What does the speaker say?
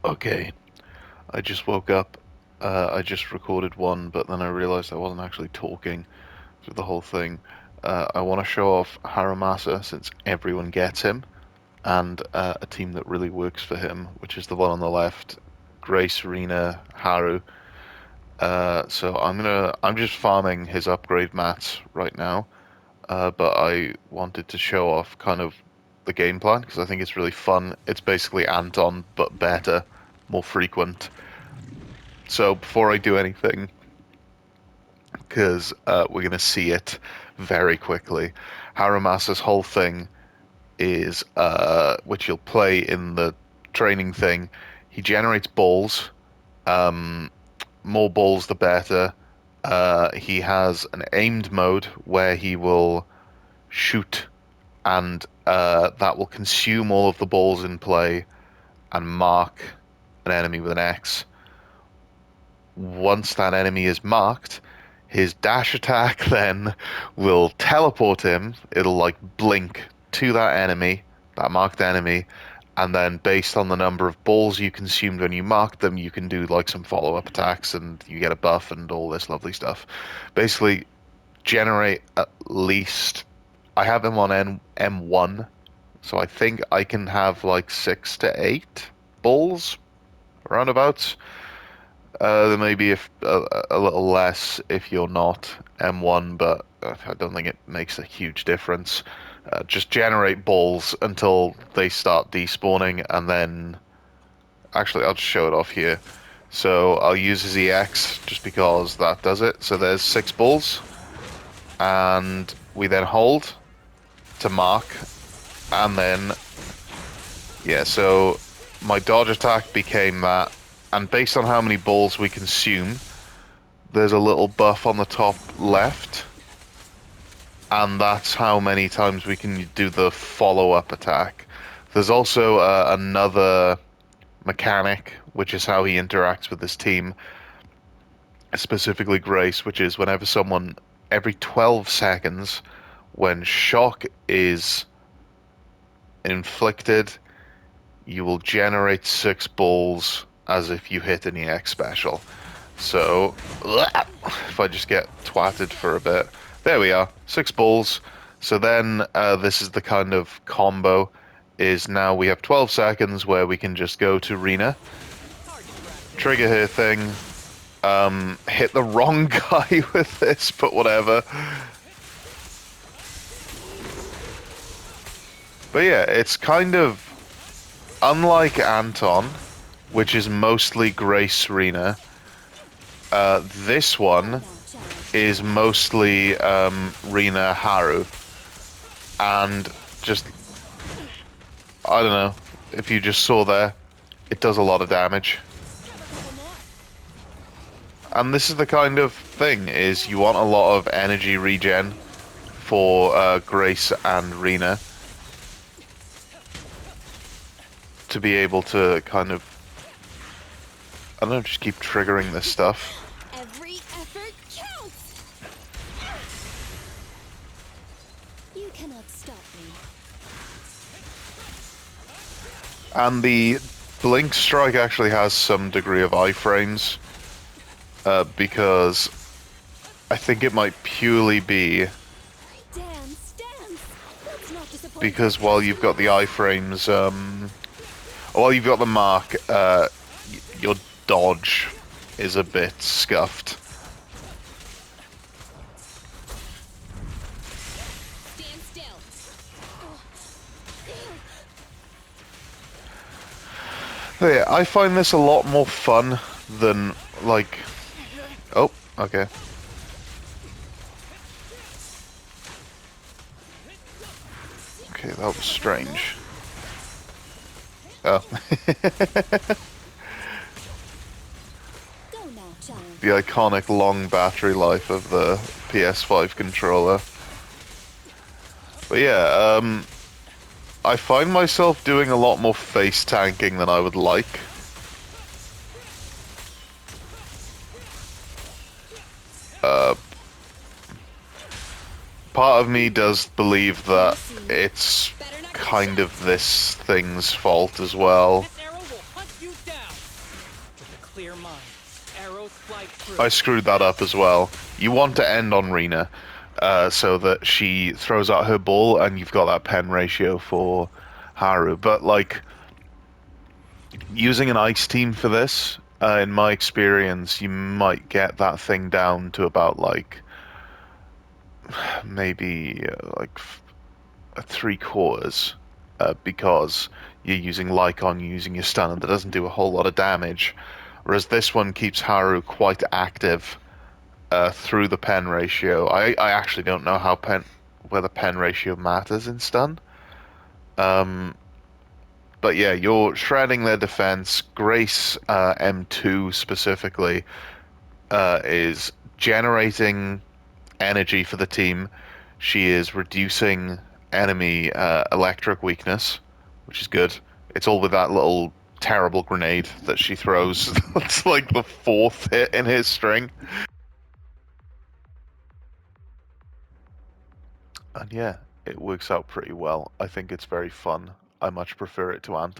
Okay, I just woke up. I just recorded one, but then I realized I wasn't actually talking through the whole thing. I want to show off Harumasa since everyone gets him, and a team that really works for him, which is the one on the left, Grace, Rena, Haru. I'm just farming his upgrade mats right now, but I wanted to show off kind of the game plan because I think it's really fun. It's basically Anton, but better, more frequent. So before I do anything, because we're going to see it very quickly, Harumasa's whole thing is, which you'll play in the training thing, he generates balls. Um, More balls, the better. He has an aimed mode where he will shoot, and that will consume all of the balls in play and mark an enemy with an X. Once that enemy is marked, his dash attack then will teleport him. It'll like blink to that enemy, that marked enemy, and then based on the number of balls you consumed when you marked them, you can do like some follow-up attacks and you get a buff and all this lovely stuff. Basically, generate at least. I have him on M1, so I think I can have like 6 to 8 balls roundabouts. There may be a little less if you're not M1, but I don't think it makes a huge difference. Just generate balls until they start despawning, and then actually I'll just show it off here. So I'll use his EX just because that does it. So there's 6 balls, and we then hold to mark, and then yeah. So my dodge attack became that, and based on how many balls we consume, there's a little buff on the top left, and that's how many times we can do the follow-up attack. There's also another mechanic, which is how he interacts with his team, specifically Grace, which is whenever someone, every 12 seconds, when shock is inflicted, you will generate 6 balls as if you hit an EX special. So, if I just get twatted for a bit. There we are, 6 balls. So then this is the kind of combo, is now we have 12 seconds where we can just go to Rena, trigger her thing, hit the wrong guy with this, but whatever. But yeah, it's kind of unlike Anton, which is mostly Grace Rena. This one is mostly Rena Haru, and just I don't know if you just saw there, it does a lot of damage. And this is the kind of thing, is you want a lot of energy regen for Grace and Rena to be able to kind of, I don't know, just keep triggering this stuff. Every effort counts. You cannot stop me. And the Blink Strike actually has some degree of iframes, because I think it might purely be Dance, dance. That's not disappointing. because while you've got the iframes, while you've got the mark, your dodge is a bit scuffed. Stand still. But yeah, I find this a lot more fun than like. Oh, okay. Okay, that was strange. Oh. Go now, child. The iconic long battery life of the PS5 controller. But yeah, I find myself doing a lot more face tanking than I would like. Part of me does believe that it's kind of this thing's fault as well. This arrow will hunt you down. I screwed that up as well. You want to end on Rena, so that she throws out her ball and you've got that pen ratio for Haru. But like using an ice team for this, in my experience, you might get that thing down to about like maybe three quarters, because you're using Lycon, you're using your stun, and that doesn't do a whole lot of damage. Whereas this one keeps Haru quite active through the pen ratio. I actually don't know how whether pen ratio matters in stun. Um, but yeah, you're shredding their defense. Grace M2 specifically is generating energy for the team. She is reducing enemy electric weakness, which is good. It's all with that little terrible grenade that she throws. That's like the fourth hit in his string. And yeah, it works out pretty well. I think it's very fun. I much prefer it to Anton.